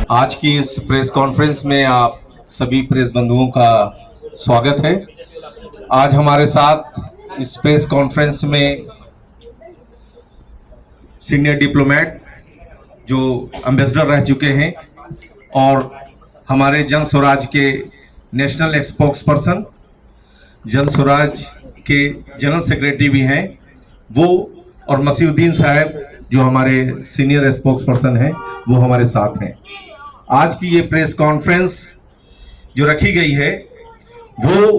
आज की इस प्रेस कॉन्फ्रेंस में आप सभी प्रेस बंधुओं का स्वागत है। आज हमारे साथ इस प्रेस कॉन्फ्रेंस में सीनियर डिप्लोमेट जो एम्बेसडर रह चुके हैं और हमारे जन स्वराज के नेशनल स्पोक्स पर्सन, जन स्वराज के जनरल सेक्रेटरी भी हैं वो, और मसीउद्दीन साहब जो हमारे सीनियर स्पोक्स पर्सन हैं वो हमारे साथ हैं। आज की ये प्रेस कॉन्फ्रेंस जो रखी गई है वो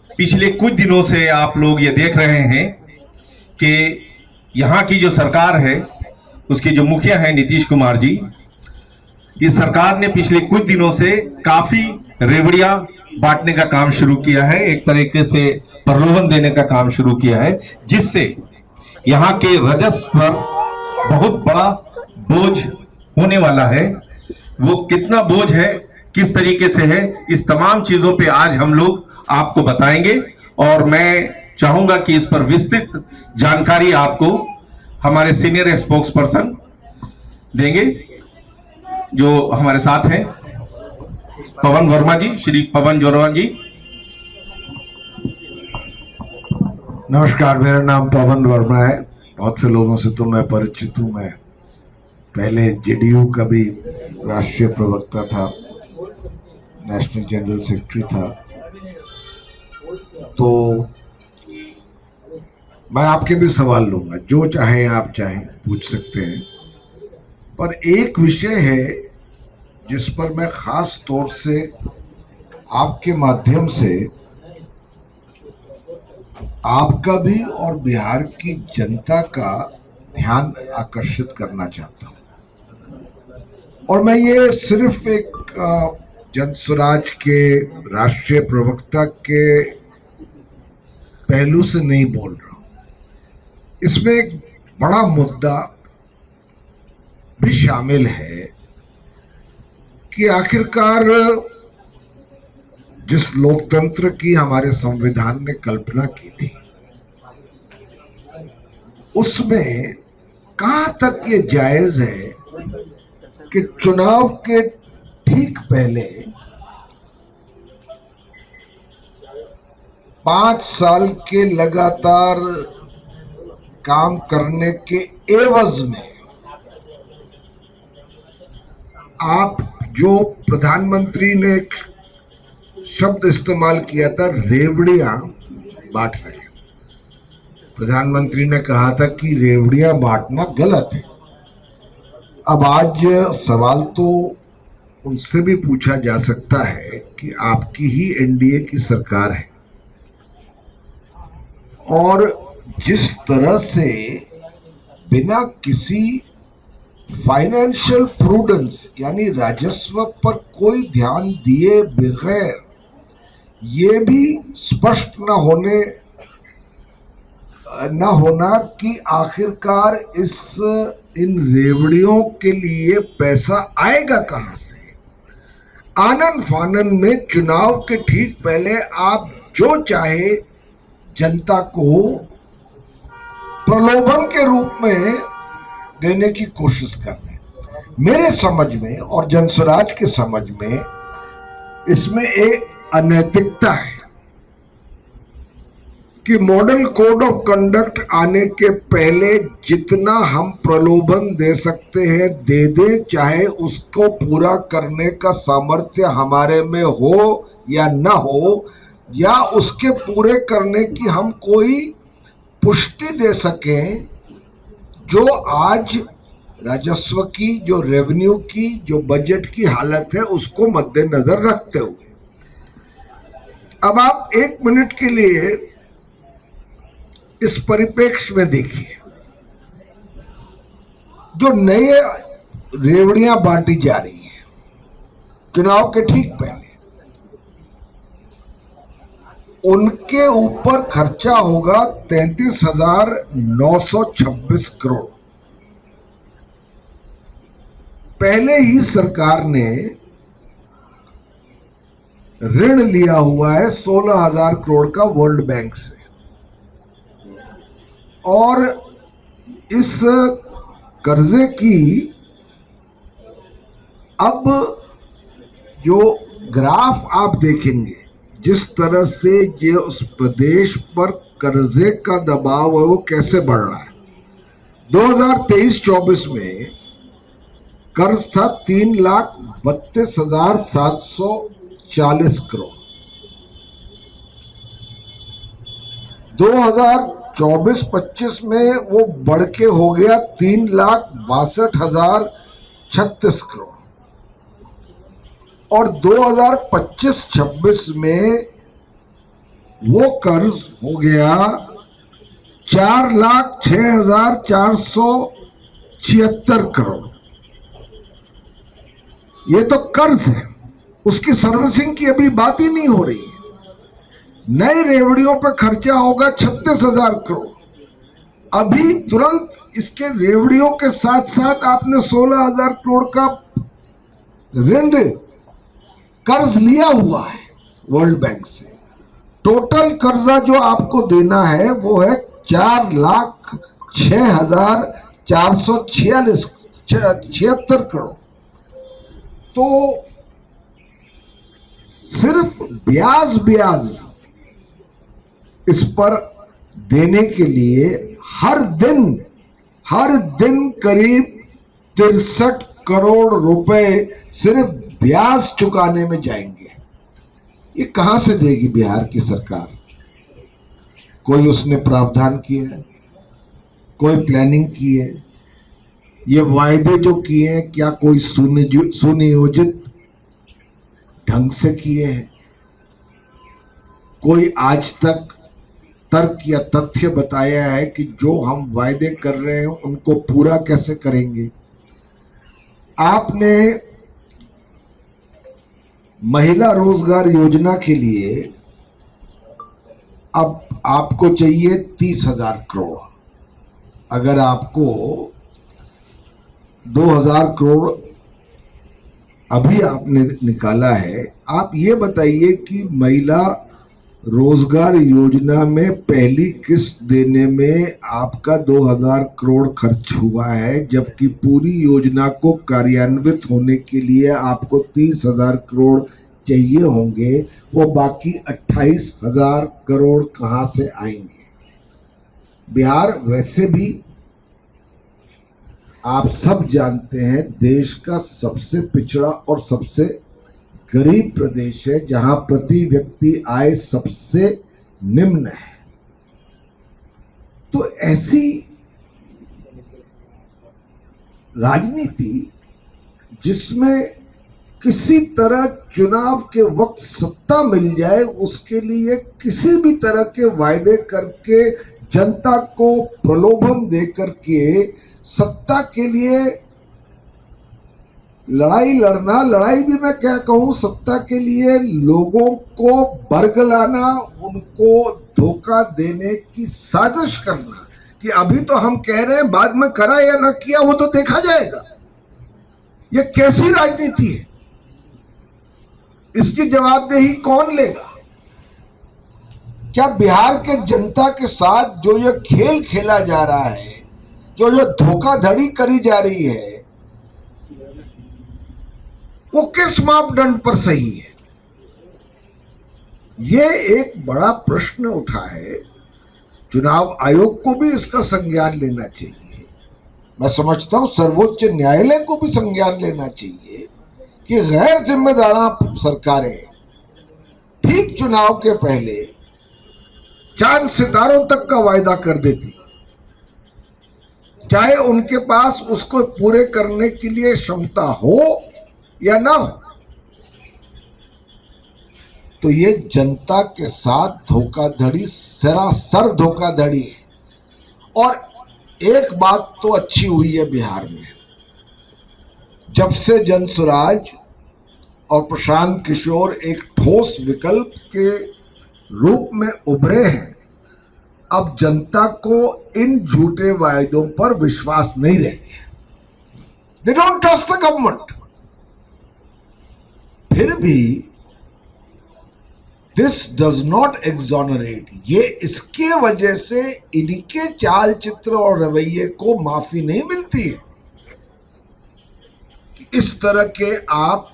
पिछले कुछ दिनों से आप लोग ये देख रहे हैं कि यहाँ की जो सरकार है उसके जो मुखिया हैं नीतीश कुमार जी, इस सरकार ने पिछले कुछ दिनों से काफी रेवड़ियां बांटने का काम शुरू किया है, एक तरीके से प्रलोभन देने का काम शुरू किया है, जिससे यहाँ के राजस्व पर बहुत बड़ा बोझ होने वाला है। वो कितना बोझ है, किस तरीके से है, इस तमाम चीजों पे आज हम लोग आपको बताएंगे और मैं चाहूंगा कि इस पर विस्तृत जानकारी आपको हमारे सीनियर स्पोक्स पर्सन देंगे जो हमारे साथ हैं। पवन वर्मा जी, श्री पवन वर्मा जी। नमस्कार, मेरा नाम पवन वर्मा है। बहुत से लोगों से तो मैं परिचित हूँ। मैं पहले जेडीयू का भी राष्ट्रीय प्रवक्ता था, नेशनल जनरल सेक्रेटरी था। तो मैं आपके भी सवाल लूंगा, जो चाहे आप चाहे पूछ सकते हैं। पर एक विषय है जिस पर मैं खास तौर से आपके माध्यम से आपका भी और बिहार की जनता का ध्यान आकर्षित करना चाहता हूं। और मैं ये सिर्फ एक जन स्वराज के राष्ट्रीय प्रवक्ता के पहलू से नहीं बोल रहा हूं। इसमें एक बड़ा मुद्दा भी शामिल है कि आखिरकार जिस लोकतंत्र की हमारे संविधान ने कल्पना की थी उसमें कहां तक ये जायज है कि चुनाव के ठीक पहले 5 साल के लगातार काम करने के एवज में आप जो प्रधानमंत्री ने शब्द इस्तेमाल किया था, रेवड़ियां बांट रहे हैं। प्रधानमंत्री ने कहा था कि रेवड़ियां बांटना गलत है। अब आज सवाल तो उनसे भी पूछा जा सकता है कि आपकी ही एनडीए की सरकार है और जिस तरह से बिना किसी फाइनेंशियल प्रूडेंस यानी राजस्व पर कोई ध्यान दिए बगैर ये भी स्पष्ट न होना कि आखिरकार इन रेवड़ियों के लिए पैसा आएगा कहां से। आनन फानन में चुनाव के ठीक पहले आप जो चाहे जनता को प्रलोभन के रूप में देने की कोशिश कर रहे हैं। मेरे समझ में और जनस्वराज के समझ में इसमें एक अनैतिकता है कि मॉडल कोड ऑफ कंडक्ट आने के पहले जितना हम प्रलोभन दे सकते हैं दे दे, चाहे उसको पूरा करने का सामर्थ्य हमारे में हो या ना हो, या उसके पूरे करने की हम कोई पुष्टि दे सकें। जो आज राजस्व की, जो रेवेन्यू की, जो बजट की हालत है उसको मद्देनजर रखते हुए अब आप 1 मिनट के लिए इस परिप्रेक्ष्य में देखिए, जो नए रेवड़ियां बांटी जा रही हैं चुनाव के ठीक पहले, उनके ऊपर खर्चा होगा 33,926 करोड़। पहले ही सरकार ने ऋण लिया हुआ है 16,000 करोड़ का वर्ल्ड बैंक से, और इस कर्जे की अब जो ग्राफ आप देखेंगे, जिस तरह से ये उस प्रदेश पर कर्जे का दबाव है वो कैसे बढ़ रहा है। 2023-24 में कर्ज था 3,32,740 करोड़। 2024-25 में वो बढ़ के हो गया 3,62,036 करोड़ और 2025-26 में वो कर्ज हो गया 4,06,476 करोड़। ये तो कर्ज है, उसकी सर्विसिंग की अभी बात ही नहीं हो रही है। नए रेवड़ियों पे खर्चा होगा 36,000 करोड़। अभी तुरंत इसके रेवड़ियों के साथ साथ आपने 16,000 करोड़ का ऋण कर्ज लिया हुआ है वर्ल्ड बैंक से। टोटल कर्जा जो आपको देना है वो है 4,06,476 करोड़। तो सिर्फ ब्याज इस पर देने के लिए हर दिन करीब 63 करोड़ रुपए सिर्फ ब्याज चुकाने में जाएंगे। ये कहां से देगी बिहार की सरकार? कोई उसने प्रावधान किया है? कोई प्लानिंग की है? ये वायदे जो किए हैं क्या कोई सुनियोजित ढंग से किए हैं? कोई आज तक तर्क या तथ्य बताया है कि जो हम वायदे कर रहे हैं उनको पूरा कैसे करेंगे? आपने महिला रोजगार योजना के लिए अब आपको चाहिए 30,000 करोड़। अगर आपको 2,000 करोड़ अभी आपने निकाला है, आप ये बताइए कि महिला रोजगार योजना में पहली किस्त देने में आपका 2,000 करोड़ खर्च हुआ है, जबकि पूरी योजना को कार्यान्वित होने के लिए आपको 30,000 करोड़ चाहिए होंगे। वो बाकी 28,000 करोड़ कहां से आएंगे? बिहार वैसे भी आप सब जानते हैं देश का सबसे पिछड़ा और सबसे गरीब प्रदेश है, जहां प्रति व्यक्ति आय सबसे निम्न है। तो ऐसी राजनीति जिसमें किसी तरह चुनाव के वक्त सत्ता मिल जाए, उसके लिए किसी भी तरह के वायदे करके जनता को प्रलोभन दे करके सत्ता के लिए लड़ाई लड़ना, लड़ाई भी मैं क्या कहूं, सत्ता के लिए लोगों को बरगलाना, उनको धोखा देने की साजिश करना कि अभी तो हम कह रहे हैं, बाद में करा या ना किया वो तो देखा जाएगा। ये कैसी राजनीति है? इसकी जवाबदेही कौन लेगा? क्या बिहार के जनता के साथ जो ये खेल खेला जा रहा है, जो धोखाधड़ी करी जा रही है, वो किस मापदंड पर सही है? ये एक बड़ा प्रश्न उठा है। चुनाव आयोग को भी इसका संज्ञान लेना चाहिए। मैं समझता हूं सर्वोच्च न्यायालय को भी संज्ञान लेना चाहिए कि गैर जिम्मेदाराना सरकारें ठीक चुनाव के पहले चांद सितारों तक का वायदा कर देती, चाहे उनके पास उसको पूरे करने के लिए क्षमता हो या ना हो। तो ये जनता के साथ धोखाधड़ी, सरासर धोखाधड़ी है। और एक बात तो अच्छी हुई है बिहार में, जब से जनसुराज और प्रशांत किशोर एक ठोस विकल्प के रूप में उभरे हैं, अब जनता को इन झूठे वायदों पर विश्वास नहीं रह गया। They don't trust the government. फिर भी दिस डज नॉट एक्सोनरेट, ये इसके वजह से इनके चाल चित्र और रवैये को माफी नहीं मिलती है। इस तरह के आप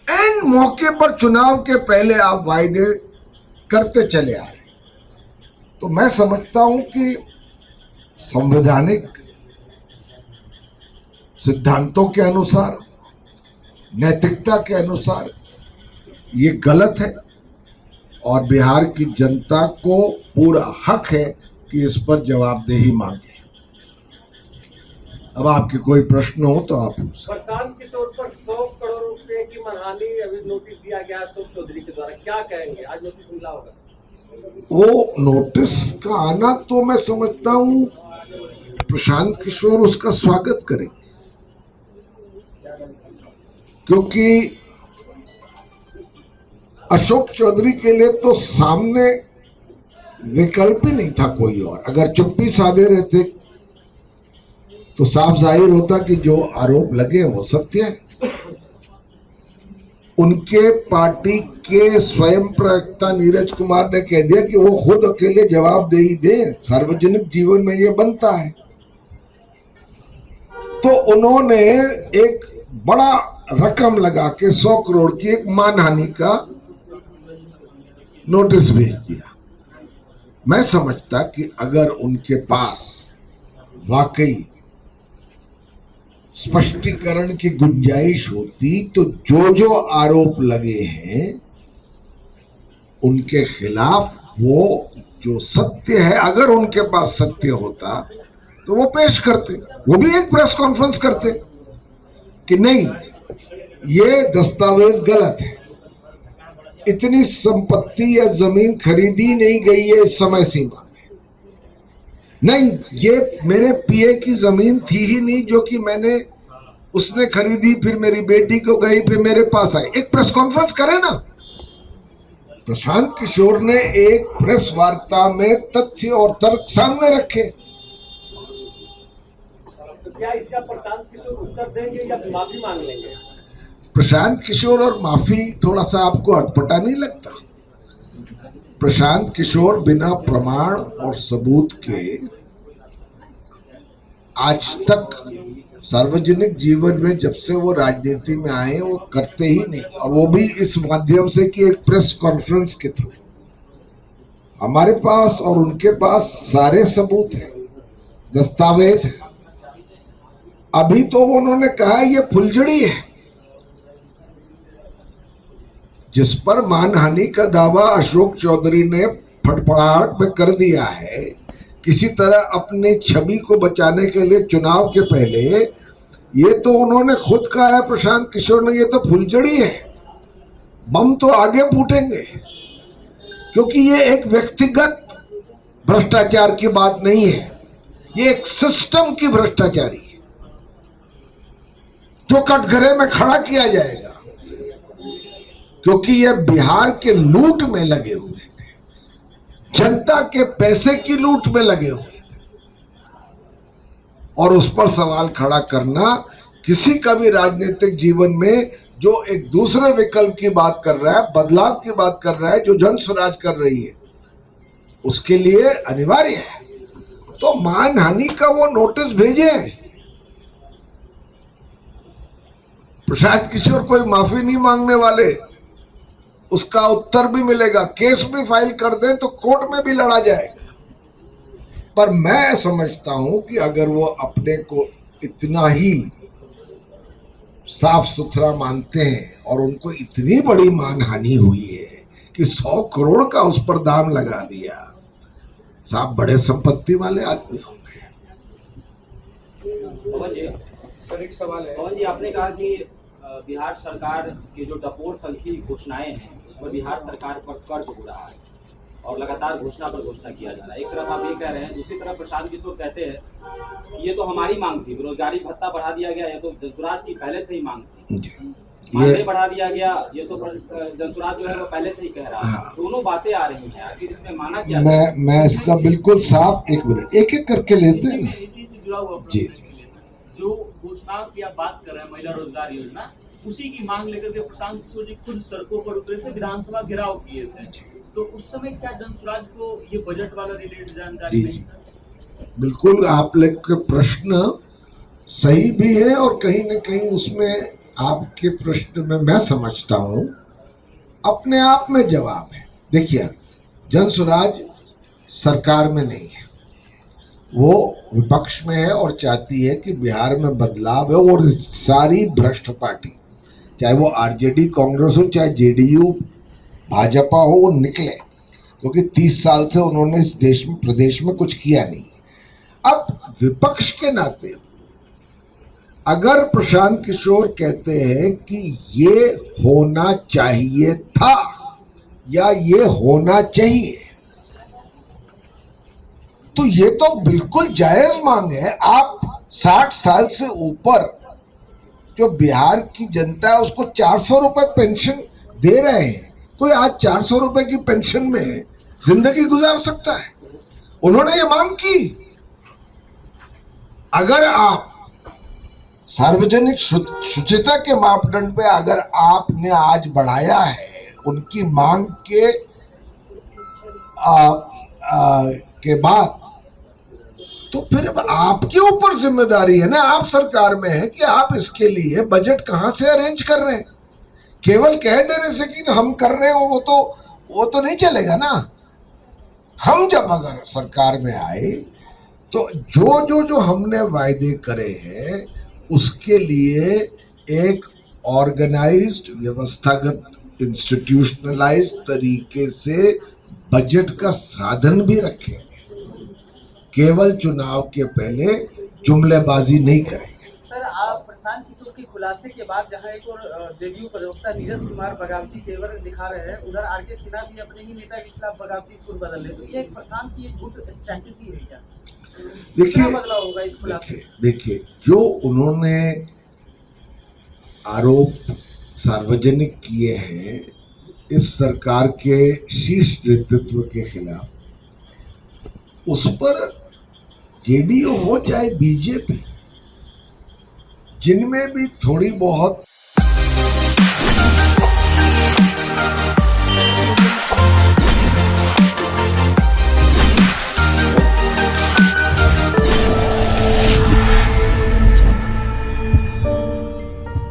एन मौके पर चुनाव के पहले आप वायदे करते चले आ रहे। तो मैं समझता हूं कि संवैधानिक सिद्धांतों के अनुसार, नैतिकता के अनुसार ये गलत है और बिहार की जनता को पूरा हक है कि इस पर जवाबदेही मांगे। अब आपके कोई प्रश्न हो तो आप प्रशांत किशोर पर 100 करोड़ रुपए की मनहानि अभी नोटिस दिया गया अशोक चौधरी के द्वारा, क्या कहेंगे? आज नोटिस मिला होगा। वो नोटिस का आना तो मैं समझता हूं प्रशांत किशोर उसका स्वागत करेंगे, क्योंकि अशोक चौधरी के लिए तो सामने विकल्प ही नहीं था कोई और। अगर चुप्पी साधे रहते तो साफ जाहिर होता कि जो आरोप लगे वो सत्य है। उनके पार्टी के स्वयं प्रवक्ता नीरज कुमार ने कह दिया कि वो खुद अकेले जवाबदेही दे, सार्वजनिक जीवन में ये बनता है। तो उन्होंने एक बड़ा रकम लगा के 100 करोड़ की एक मानहानि का नोटिस भेज दिया। मैं समझता कि अगर उनके पास वाकई स्पष्टीकरण की गुंजाइश होती तो जो आरोप लगे हैं उनके खिलाफ वो जो सत्य है, अगर उनके पास सत्य होता तो वो पेश करते, वो भी एक प्रेस कॉन्फ्रेंस करते कि नहीं ये दस्तावेज गलत है, इतनी संपत्ति या जमीन खरीदी नहीं गई है इस समय सीमा में, नहीं ये मेरे पीए की जमीन थी ही नहीं जो कि मैंने उसने खरीदी, फिर मेरी बेटी को गई, फिर मेरे पास आई। एक प्रेस कॉन्फ्रेंस करे ना। प्रशांत किशोर ने एक प्रेस वार्ता में तथ्य और तर्क सामने रखे। तो क्या इसका प्रशांत किशोर उत्तर देंगे या माफी मांग लेंगे? प्रशांत किशोर और माफी थोड़ा सा आपको अटपटा नहीं लगता? प्रशांत किशोर बिना प्रमाण और सबूत के आज तक सार्वजनिक जीवन में जब से वो राजनीति में आए वो करते ही नहीं, और वो भी इस माध्यम से कि एक प्रेस कॉन्फ्रेंस के थ्रू। हमारे पास और उनके पास सारे सबूत हैं, दस्तावेज है। अभी तो उन्होंने कहा ये फुलझड़ी है, जिस पर मानहानि का दावा अशोक चौधरी ने फटफड़ाहट में कर दिया है। किसी तरह अपनी छवि को बचाने के लिए चुनाव के पहले ये तो उन्होंने खुद कहा है प्रशांत किशोर ने, ये तो फुलझड़ी है, बम तो आगे फूटेंगे, क्योंकि ये एक व्यक्तिगत भ्रष्टाचार की बात नहीं है, ये एक सिस्टम की भ्रष्टाचारी है जो कटघरे में खड़ा किया जाएगा, क्योंकि ये बिहार के लूट में लगे हुए थे, जनता के पैसे की लूट में लगे हुए थे, और उस पर सवाल खड़ा करना किसी का भी राजनीतिक जीवन में जो एक दूसरे विकल्प की बात कर रहा है, बदलाव की बात कर रहा है, जो जन स्वराज कर रही है, उसके लिए अनिवार्य है। तो मानहानि का वो नोटिस भेजे। प्रशांत किशोर कोई माफी नहीं मांगने वाले, उसका उत्तर भी मिलेगा, केस भी फाइल कर दें तो कोर्ट में भी लड़ा जाएगा। पर मैं समझता हूं कि अगर वो अपने को इतना ही साफ सुथरा मानते हैं और उनको इतनी बड़ी मानहानि हुई है कि 100 करोड़ का उस पर दाम लगा दिया, साहब बड़े संपत्ति वाले आदमी होंगे। पवन जी, सर एक सवाल है। पवन जी, आपने कहा कि बिहार सरकार की जो डपोर संख्यी घोषणाएं हैं उस पर बिहार सरकार पर कर्ज हो रहा है और लगातार घोषणा पर घोषणा किया जा रहा है। एक तरफ आप ये कह रहे हैं, दूसरी तरफ प्रशांत किशोर कहते हैं कि ये तो हमारी मांग थी, बेरोजगारी भत्ता बढ़ा दिया गया, ये तो जनसुराज की पहले से ही मांग थी, मानदेय बढ़ा दिया गया, ये तो जनसुराज जो है वो पहले से ही कह रहा है। दोनों बातें आ रही हैं, आखिर इसमें माना क्या? मैं इसका बिल्कुल साफ, एक मिनट एक एक करके लेते हैं। इसी से जुड़ा हुआ जी, जो घोषणा की आप बात कर रहे हैं, महिला रोजगार योजना, उसी की मांग लेकर के प्रशांत किशोर जी खुद सड़कों पर उतरे थे, विधानसभा घेराव किए थे। तो उस समय क्या जनसुराज को ये बजट वाला रिलेटेड जानकारी नहीं? बिल्कुल, आप लोग के प्रश्न सही भी है और कहीं न कहीं उसमें आपके प्रश्न में मैं समझता हूं अपने आप में जवाब है। देखिए, जन स्वराज सरकार में नहीं है, वो विपक्ष में है और चाहती है कि बिहार में बदलाव है और सारी भ्रष्ट पार्टी, चाहे वो आरजेडी कांग्रेस हो चाहे जेडीयू भाजपा हो, वो निकले, क्योंकि 30 साल से उन्होंने इस देश में प्रदेश में कुछ किया नहीं। अब विपक्ष के नाते अगर प्रशांत किशोर कहते हैं कि ये होना चाहिए था या ये होना चाहिए, तो ये तो बिल्कुल जायज मांग है। आप 60 साल से ऊपर जो बिहार की जनता है उसको 400 रुपए पेंशन दे रहे हैं। कोई आज 400 रुपए की पेंशन में जिंदगी गुजार सकता है? उन्होंने ये मांग की। अगर आप सार्वजनिक शुचिता के मापदंड पे अगर आपने आज बढ़ाया है उनकी मांग के बाद, तो फिर आपके ऊपर जिम्मेदारी है ना, आप सरकार में है कि आप इसके लिए बजट कहां से अरेंज कर रहे हैं। केवल कह देने से कि हम कर रहे हो वो तो नहीं चलेगा ना। हम जब अगर सरकार में आए तो जो हमने वायदे करे हैं उसके लिए एक ऑर्गेनाइज्ड, व्यवस्थागत, इंस्टीट्यूशनलाइज्ड तरीके से बजट का साधन भी रखेंगे। केवल चुनाव के पहले जुमलेबाजी नहीं करेंगे। सर, आप प्रशांत किशोर के खुलासे के बाद जहां एक और जेडीयू प्रवक्ता नीरज कुमार बगावती तेवर दिखा रहे हैं, उधर आरके सिन्हा भी अपने ही नेता के खिलाफ बगावती सुर बदल रहे, तो ये एक प्रशांत की एक गुड स्ट्रैटेजी है क्या? देखिए, बदलाव होगा इस खुलासे? देखिए, जो उन्होंने आरोप सार्वजनिक किए हैं इस सरकार के शीर्ष नेतृत्व के खिलाफ, उस पर जेडीयू हो चाहे बीजेपी, जिनमें भी थोड़ी बहुत